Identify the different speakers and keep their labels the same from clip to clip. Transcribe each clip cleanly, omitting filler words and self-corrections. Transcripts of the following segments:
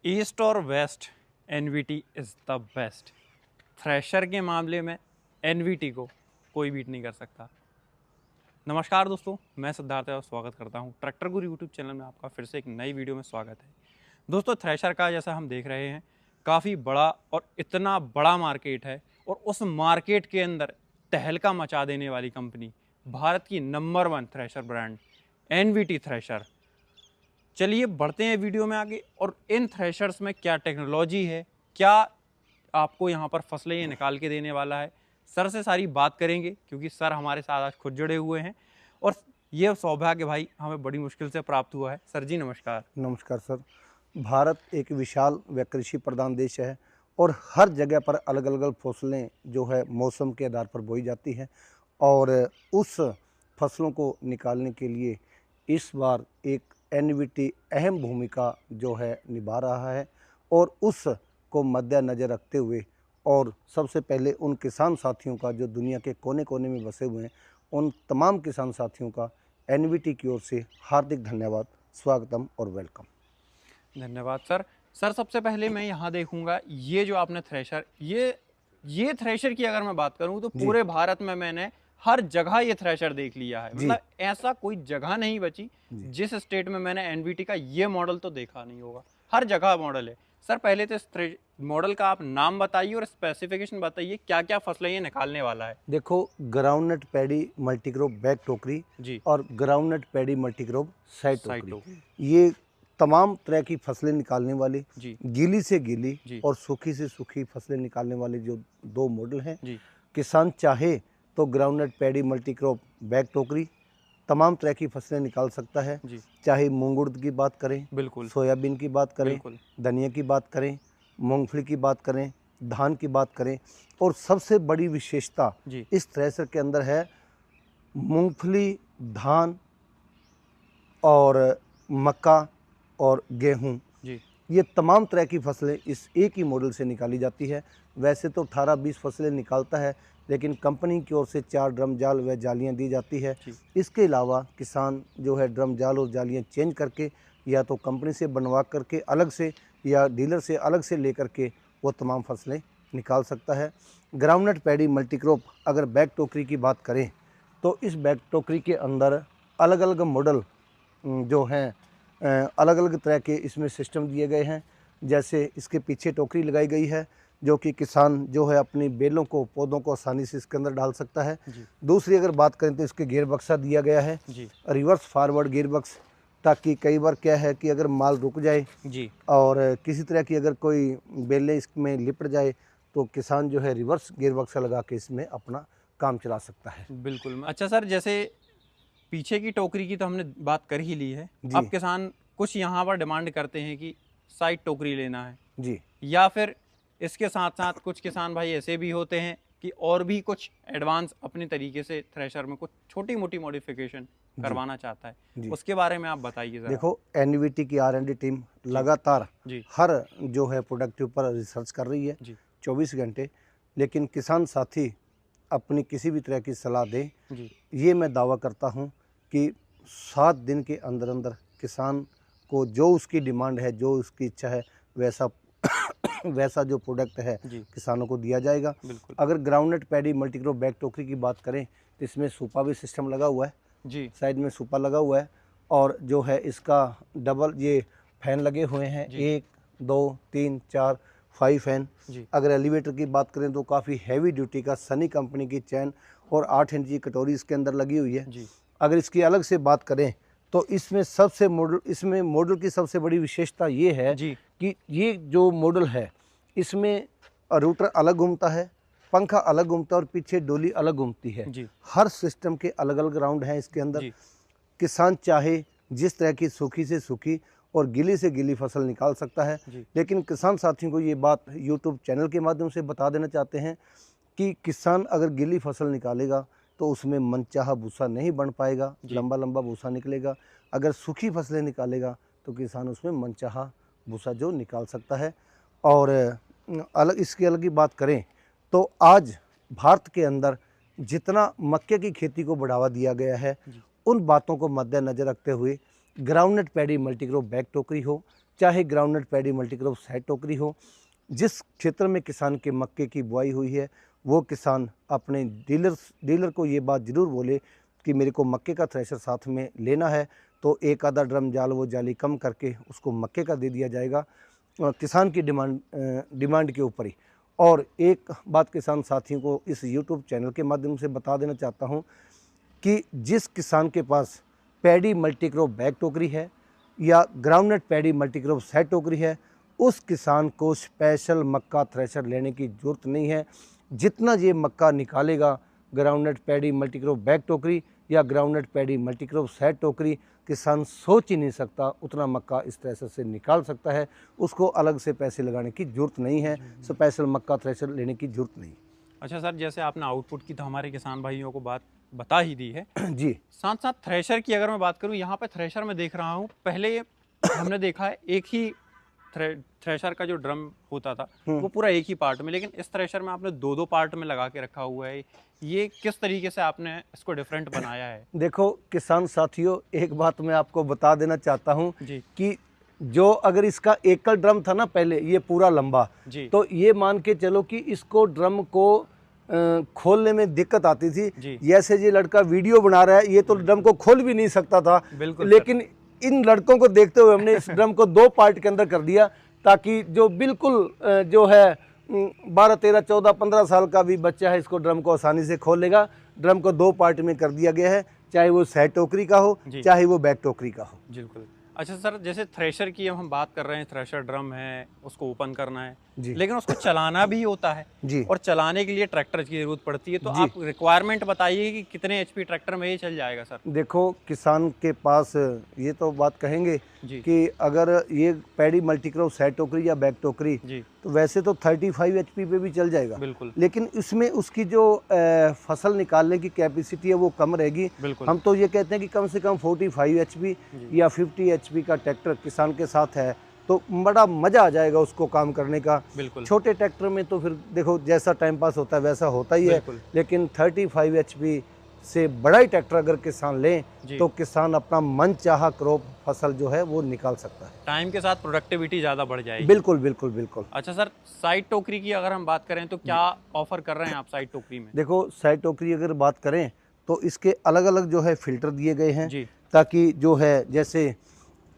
Speaker 1: East और west NVT is the best. Thresher के मामले में एनवीटी को कोई बीट नहीं कर सकता। नमस्कार दोस्तों, मैं सिद्धार्थ और स्वागत करता हूं ट्रैक्टर गुरु यूट्यूब चैनल में। आपका फिर से एक नई वीडियो में स्वागत है। दोस्तों, थ्रेशर का जैसा हम देख रहे हैं काफ़ी बड़ा और इतना बड़ा मार्केट है, और उस मार्केट के अंदर तहलका मचा देने वाली कंपनी, भारत की number 1 thresher brand NVT thresher. चलिए बढ़ते हैं वीडियो में आगे, और इन थ्रेशर्स में क्या टेक्नोलॉजी है, क्या आपको यहाँ पर फसलें ये निकाल के देने वाला है, सर से सारी बात करेंगे, क्योंकि सर हमारे साथ आज खुद जुड़े हुए हैं और ये सौभाग्य भाई हमें बड़ी मुश्किल से प्राप्त हुआ है। सर जी नमस्कार।
Speaker 2: नमस्कार सर। भारत एक विशाल व कृषि प्रधान देश है और हर जगह पर अलग अलग फसलें जो है मौसम के आधार पर बोई जाती हैं, और उस फसलों को निकालने के लिए इस बार एक एनवीटी अहम भूमिका जो है निभा रहा है। और उस को मद्देनज़र रखते हुए, और सबसे पहले उन किसान साथियों का जो दुनिया के कोने कोने में बसे हुए हैं, उन तमाम किसान साथियों का एनवीटी की ओर से हार्दिक धन्यवाद, स्वागतम और वेलकम।
Speaker 1: धन्यवाद सर। सर सबसे पहले मैं यहाँ देखूंगा, ये जो आपने थ्रेशर, ये थ्रेशर की अगर मैं बात करूँ तो पूरे भारत में मैंने हर जगह ये थ्रेशर देख लिया है। मतलब ऐसा कोई जगह नहीं बची जिस स्टेट में मैंने एनवीटी का ये मॉडल तो देखा नहीं होगा। हर जगह मॉडल है। सर पहले तो इस मॉडल का आप नाम बताइए और स्पेसिफिकेशन बताइए, क्या क्या फसलें ये निकालने वाला है।
Speaker 2: देखो, ग्राउंडनट पैडी मल्टीक्रॉप बैक टोकरी
Speaker 1: जी,
Speaker 2: और groundnut paddy multicrop side
Speaker 1: side
Speaker 2: टोकरी, ये तमाम तरह की फसलें निकालने वाली,
Speaker 1: जी
Speaker 2: गीली से गीली
Speaker 1: जी
Speaker 2: और सूखी से सूखी फसलें निकालने वाले जो दो मॉडल हैं।
Speaker 1: जी
Speaker 2: किसान चाहे तो ग्राउंडनट पैडी मल्टीक्रॉप बैक टोकरी तमाम तरह की फसलें निकाल सकता है।
Speaker 1: जी,
Speaker 2: चाहे मूंग उड़द की बात करें,
Speaker 1: बिल्कुल
Speaker 2: सोयाबीन की बात करें,
Speaker 1: बिल्कुल।
Speaker 2: धनिया की बात करें, मूंगफली की बात करें, धान की बात करें, और सबसे बड़ी विशेषता
Speaker 1: जी
Speaker 2: इस थ्रेशर के अंदर है मूंगफली, धान और मक्का और गेहूं,
Speaker 1: जी
Speaker 2: ये तमाम तरह की फसलें इस एक ही मॉडल से निकाली जाती है। वैसे तो 18-20 फसलें निकालता है, लेकिन कंपनी की ओर से 4 ड्रम जाल व जालियां दी जाती है।
Speaker 1: जी
Speaker 2: इसके अलावा किसान जो है ड्रम जाल और जालियां चेंज करके, या तो कंपनी से बनवा करके अलग से या डीलर से अलग से लेकर के वो तमाम फसलें निकाल सकता है। ग्राउंडनट पैडी मल्टीक्रॉप अगर बैक टोकरी की बात करें तो इस बैक टोकरी के अंदर अलग अलग मॉडल जो हैं, अलग अलग तरह के इसमें सिस्टम दिए गए हैं। जैसे इसके पीछे टोकरी लगाई गई है, जो कि किसान जो है अपनी बेलों को, पौधों को आसानी से इसके अंदर डाल सकता है। दूसरी अगर बात करें तो इसके गियर बक्सा दिया गया है,
Speaker 1: जी
Speaker 2: रिवर्स फॉरवर्ड गियर बक्स, ताकि कई बार क्या है कि अगर माल रुक जाए
Speaker 1: जी
Speaker 2: और किसी तरह की अगर कोई बेलें इसमें लिपट जाए तो किसान जो है रिवर्स गियर बक्सा लगा के इसमें अपना काम चला सकता है।
Speaker 1: बिल्कुल। अच्छा सर, जैसे पीछे की टोकरी की तो हमने बात कर ही ली है।
Speaker 2: जी
Speaker 1: अब किसान कुछ यहाँ पर डिमांड करते हैं कि साइड टोकरी लेना है,
Speaker 2: जी
Speaker 1: या फिर इसके साथ साथ कुछ किसान भाई ऐसे भी होते हैं कि और भी कुछ एडवांस अपने तरीके से थ्रेशर में कुछ छोटी मोटी मॉडिफिकेशन करवाना चाहता है,
Speaker 2: जी।
Speaker 1: उसके बारे में आप बताइए ज़रा।
Speaker 2: देखो, एनवीटी की R&D टीम लगातार
Speaker 1: जी
Speaker 2: हर जो है प्रोडक्ट के ऊपर रिसर्च कर रही है
Speaker 1: जी
Speaker 2: 24 घंटे। लेकिन किसान साथी अपनी किसी भी तरह की सलाह दें,
Speaker 1: जी
Speaker 2: ये मैं दावा करता हूँ कि 7 दिन के अंदर अंदर किसान को जो उसकी डिमांड है, जो उसकी इच्छा है, वैसा वैसा जो प्रोडक्ट है
Speaker 1: जी
Speaker 2: किसानों को दिया जाएगा।
Speaker 1: बिल्कुल।
Speaker 2: अगर ग्राउंडनट पैडी मल्टीक्रॉप बैक टोकरी की बात करें तो इसमें सूपा भी सिस्टम लगा हुआ है,
Speaker 1: जी
Speaker 2: साइड में सूपा लगा हुआ है, और जो है इसका डबल ये फैन लगे हुए हैं,
Speaker 1: जी
Speaker 2: 1 2 3 4 5 फैन।
Speaker 1: जी
Speaker 2: अगर एलिवेटर की बात करें तो काफ़ी हैवी ड्यूटी का सनी कंपनी की चैन और 8 इंच की कटोरी इसके अंदर लगी हुई है।
Speaker 1: जी
Speaker 2: अगर इसकी अलग से बात करें तो इसमें मॉडल की सबसे बड़ी विशेषता ये है
Speaker 1: जी
Speaker 2: कि ये जो मॉडल है, इसमें रूटर अलग घूमता है, पंखा अलग घूमता है और पीछे डोली अलग घूमती है।
Speaker 1: जी
Speaker 2: हर सिस्टम के अलग अलग राउंड हैं इसके अंदर।
Speaker 1: जी
Speaker 2: किसान चाहे जिस तरह की सूखी से सूखी और गीली से गीली फसल निकाल सकता है।
Speaker 1: जी
Speaker 2: लेकिन किसान साथियों को ये बात यूट्यूब चैनल के माध्यम से बता देना चाहते हैं कि किसान अगर गीली फसल निकालेगा तो उसमें मनचाहा भूसा नहीं बन पाएगा, लंबा लंबा भूसा निकलेगा। अगर सूखी फसलें निकालेगा तो किसान उसमें मनचाहा भूसा जो निकाल सकता है। और इसकी अलग ही बात करें तो आज भारत के अंदर जितना मक्के की खेती को बढ़ावा दिया गया है, उन बातों को मद्देनज़र रखते हुए ग्राउंडनट पैडी मल्टीक्रॉप बैक टोकरी हो, चाहे ग्राउंडनट पैडी मल्टीक्रॉप साइड टोकरी हो। जिस क्षेत्र में किसान के मक्के की बुआई हुई है वो किसान अपने डीलर को ये बात ज़रूर बोले कि मेरे को मक्के का थ्रेशर साथ में लेना है, तो एक आधा ड्रम जाल वो जाली कम करके उसको मक्के का दे दिया जाएगा किसान की डिमांड के ऊपर ही। और एक बात किसान साथियों को इस यूट्यूब चैनल के माध्यम से बता देना चाहता हूँ कि जिस किसान के पास पैडी मल्टीक्रॉप बैग टोकरी है या ग्राउंडनट पैडी मल्टीक्रॉप साइड टोकरी है, उस किसान को स्पेशल मक्का थ्रेशर लेने की ज़रूरत नहीं है। जितना ये मक्का निकालेगा ग्राउंडनट पैडी मल्टीक्रॉप बैग टोकरी या ग्राउंडनट पैडी मल्टीक्रॉप साइड टोकरी, किसान सोच ही नहीं सकता उतना मक्का इस थ्रेशर से निकाल सकता है। उसको अलग से पैसे लगाने की ज़रूरत नहीं है, स्पेशल मक्का थ्रेशर लेने की ज़रूरत नहीं।
Speaker 1: अच्छा सर, जैसे आपने आउटपुट की तो हमारे किसान भाइयों को बात बता ही दी है,
Speaker 2: जी
Speaker 1: साथ साथ थ्रेशर की अगर मैं बात करूं, यहाँ पे थ्रेशर में देख रहा हूँ, पहले हमने देखा है एक ही थ्रेशर का जो ड्रम होता था वो पूरा एक ही पार्ट में, लेकिन इस थ्रेशर में आपने दो दो पार्ट में लगा के रखा हुआ है। ये किस तरीके से आपने इसको डिफरेंट बनाया है?
Speaker 2: देखो किसान साथियों, एक बात मैं आपको बता देना चाहता हूँ
Speaker 1: जी
Speaker 2: कि जो अगर इसका एकल ड्रम था ना पहले ये पूरा लंबा,
Speaker 1: जी
Speaker 2: तो ये मान के चलो कि इसको ड्रम को खोलने में दिक्कत आती थी।
Speaker 1: जी
Speaker 2: जैसे ये लड़का वीडियो बना रहा है, ये तो ड्रम को खोल भी नहीं सकता था,
Speaker 1: बिल्कुल
Speaker 2: लेकिन इन लड़कों को देखते हुए हमने इस ड्रम को दो पार्ट के अंदर कर दिया, ताकि जो बिल्कुल जो है 12, 13, 14, 15 साल का भी बच्चा है इसको ड्रम को आसानी से खोल लेगा। ड्रम को दो पार्ट में कर दिया गया है, चाहे वो साइड टोकरी का हो चाहे वो बैक टोकरी का हो।
Speaker 1: बिल्कुल। अच्छा सर, जैसे थ्रेशर की हम बात कर रहे हैं, थ्रेशर ड्रम है, उसको ओपन करना है
Speaker 2: जी
Speaker 1: लेकिन उसको चलाना भी होता है
Speaker 2: जी
Speaker 1: और चलाने के लिए ट्रैक्टर की जरूरत पड़ती है, तो
Speaker 2: जी।
Speaker 1: आप रिक्वायरमेंट बताइए कि कितने एचपी ट्रैक्टर में ये चल जाएगा सर?
Speaker 2: देखो किसान के पास ये तो बात कहेंगे
Speaker 1: जी
Speaker 2: कि अगर ये पैडी मल्टीक्रॉप साइड टोकरी या बैक टोकरी,
Speaker 1: जी
Speaker 2: तो वैसे तो 35 HP पे भी चल जाएगा,
Speaker 1: बिल्कुल
Speaker 2: लेकिन इसमें उसकी जो फसल निकालने की कैपेसिटी है वो कम रहेगी।
Speaker 1: बिल्कुल।
Speaker 2: हम तो ये कहते हैं कि कम से कम 45 HP या 50 HP का ट्रैक्टर किसान के साथ है तो बड़ा मज़ा आ जाएगा उसको काम करने का।
Speaker 1: बिल्कुल
Speaker 2: छोटे ट्रैक्टर में तो फिर देखो जैसा टाइम पास होता है वैसा होता ही है,
Speaker 1: बिल्कुल।
Speaker 2: लेकिन 35 HP से बड़ा ही ट्रैक्टर अगर किसान लें
Speaker 1: जी।
Speaker 2: तो किसान अपना मन चाहा क्रॉप फसल जो है वो निकाल सकता है।
Speaker 1: टाइम के साथ प्रोडक्टिविटी ज़्यादा बढ़ जाएगी।
Speaker 2: बिल्कुल बिल्कुल बिल्कुल।
Speaker 1: अच्छा सर, साइड टोकरी की अगर हम बात करें तो क्या ऑफर कर रहे हैं आप साइड टोकरी में?
Speaker 2: देखो साइड टोकरी अगर बात करें तो इसके अलग अलग जो है फिल्टर दिए गए हैं,
Speaker 1: जी
Speaker 2: ताकि जो है जैसे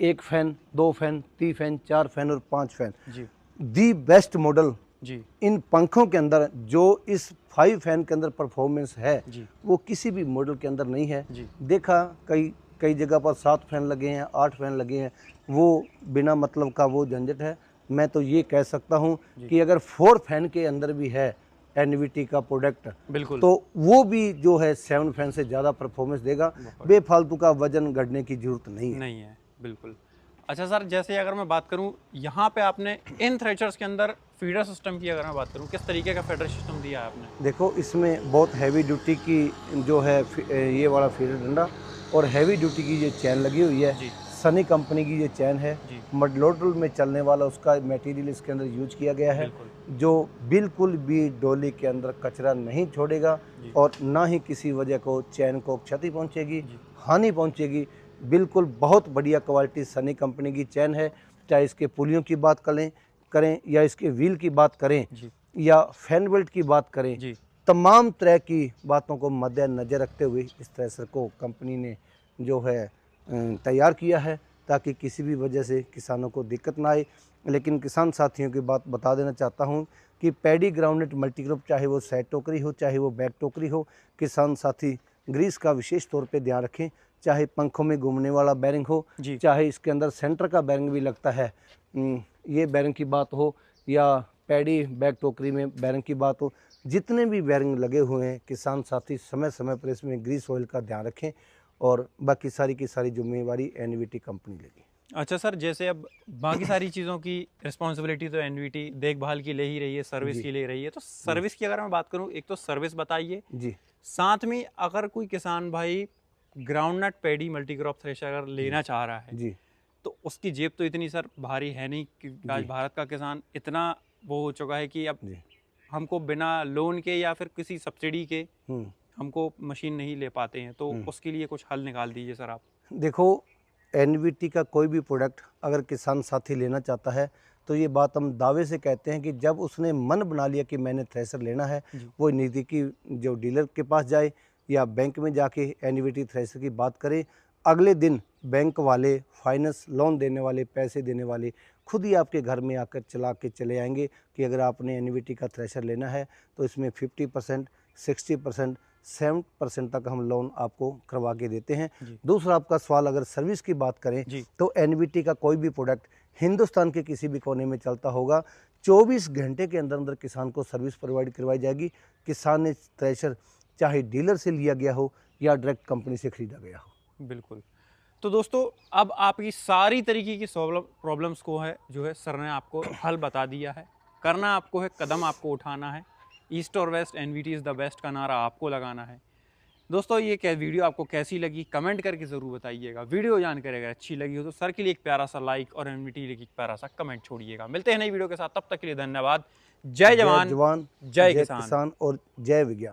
Speaker 2: 1 फैन, 2 फैन, 3 फैन, 4 फैन और 5 फैन,
Speaker 1: जी
Speaker 2: दी बेस्ट मॉडल
Speaker 1: जी
Speaker 2: इन पंखों के अंदर जो इस 5 फैन के अंदर परफॉर्मेंस है
Speaker 1: जी
Speaker 2: वो किसी भी मॉडल के अंदर नहीं है।
Speaker 1: जी
Speaker 2: देखा कई कई जगह पर 7 फैन लगे हैं, 8 फैन लगे हैं, वो बिना मतलब का वो झंझट है। मैं तो ये कह सकता हूँ कि अगर 4 फैन के अंदर भी है एनवीटी का प्रोडक्ट,
Speaker 1: बिल्कुल,
Speaker 2: तो वो भी जो है 7 फैन से ज़्यादा परफॉर्मेंस देगा। बेफालतू का वजन गढ़ने की जरूरत नहीं है।
Speaker 1: नहीं है, बिल्कुल। अच्छा सर, जैसे अगर मैं बात करूं, यहाँ पे आपने इन थ्रेशर्स के अंदर फीडर सिस्टम की अगर मैं बात करूं, किस तरीके का फीडर सिस्टम दिया है आपने?
Speaker 2: देखो इसमें बहुत हैवी ड्यूटी की जो है ये वाला फीडर डंडा और हैवी ड्यूटी की ये चैन लगी हुई है।
Speaker 1: जी
Speaker 2: सनी कंपनी की ये चैन है,
Speaker 1: जी
Speaker 2: मडलोडल में चलने वाला उसका मटेरियल इसके अंदर यूज किया गया है,
Speaker 1: बिल्कुल
Speaker 2: जो बिल्कुल भी डोली के अंदर कचरा नहीं छोड़ेगा
Speaker 1: जी
Speaker 2: और ना ही किसी वजह को चैन को क्षति पहुंचेगी,
Speaker 1: जी
Speaker 2: हानि पहुंचेगी। बिल्कुल बहुत बढ़िया क्वालिटी सनी कंपनी की चैन है। चाहे इसके पुलियों की बात करें या इसके व्हील की बात करें
Speaker 1: जी
Speaker 2: या फैन बेल्ट की बात करें,
Speaker 1: जी
Speaker 2: तमाम तरह की बातों को मद्देनज़र रखते हुए इस थ्रेशर को कंपनी ने जो है तैयार किया है, ताकि किसी भी वजह से किसानों को दिक्कत ना आए। लेकिन किसान साथियों की बात बता देना चाहता हूं कि पैडी ग्राउंडनट मल्टीक्रॉप चाहे वो साइड टोकरी हो चाहे वो बैक टोकरी हो, किसान साथी ग्रीस का विशेष तौर पे ध्यान रखें। चाहे पंखों में घूमने वाला बैरिंग हो,
Speaker 1: जी
Speaker 2: चाहे इसके अंदर सेंटर का बैरिंग भी लगता है, ये बैरिंग की बात हो या पैडी बैक टोकरी में बैरिंग की बात हो, जितने भी बैरिंग लगे हुए हैं किसान साथी समय समय पर इसमें ग्रीस ऑयल का ध्यान रखें और बाकी सारी की सारी जिम्मेवारी एनवीटी कंपनी लेगी।
Speaker 1: अच्छा सर, जैसे अब बाकी सारी चीज़ों की रिस्पॉन्सिबिलिटी तो एनवीटी देखभाल की ले ही रही है, सर्विस
Speaker 2: जी
Speaker 1: की ले रही है, तो सर्विस की अगर मैं बात करूं, एक तो सर्विस बताइए,
Speaker 2: जी
Speaker 1: साथ में अगर कोई किसान भाई ग्राउंडनट पैडी मल्टीक्रॉप थ्रेशर अगर लेना चाह रहा है
Speaker 2: जी
Speaker 1: तो उसकी जेब तो इतनी सर भारी है नहीं कि आज
Speaker 2: जी
Speaker 1: भारत का किसान इतना वो हो चुका है कि अब
Speaker 2: जी
Speaker 1: हमको बिना लोन के या फिर किसी सब्सिडी के हमको मशीन नहीं ले पाते हैं, तो
Speaker 2: हम्म।
Speaker 1: उसके लिए कुछ हल निकाल दीजिए सर आप।
Speaker 2: देखो एनवीटी का कोई भी प्रोडक्ट अगर किसान साथी लेना चाहता है तो ये बात हम दावे से कहते हैं कि जब उसने मन बना लिया कि मैंने थ्रेशर लेना है, वो नज़दीकी जो डीलर के पास जाए या बैंक में जाके एनवीटी थ्रेशर की बात करे। अगले दिन बैंक वाले, फाइनेंस लोन देने वाले, पैसे देने वाले खुद ही आपके घर में आकर चला के चले आएंगे कि अगर आपने एनवीटी का थ्रेशर लेना है तो इसमें 50%, 60%, 7% तक हम लोन आपको करवा के देते हैं। दूसरा आपका सवाल, अगर सर्विस की बात करें तो एनवीटी का कोई भी प्रोडक्ट हिंदुस्तान के किसी भी कोने में चलता होगा, 24 घंटे के अंदर अंदर किसान को सर्विस प्रोवाइड करवाई जाएगी। किसान ने थ्रेशर चाहे डीलर से लिया गया हो या डायरेक्ट कंपनी से खरीदा गया हो।
Speaker 1: बिल्कुल। तो दोस्तों अब आपकी सारी तरीके की प्रॉब्लम्स को है जो है सर ने आपको हल बता दिया है। करना आपको है, कदम आपको उठाना है। ईस्ट और west, NVT is the best का नारा आपको लगाना है। दोस्तों ये वीडियो आपको कैसी लगी कमेंट करके ज़रूर बताइएगा। वीडियो जानकारी अगर अच्छी लगी हो तो सर के लिए एक प्यारा सा लाइक और एनवीटी के लिए एक प्यारा सा कमेंट छोड़िएगा। मिलते हैं नई वीडियो के साथ, तब तक के लिए धन्यवाद। जय जवान, जय किसान
Speaker 2: और जय विज्ञान।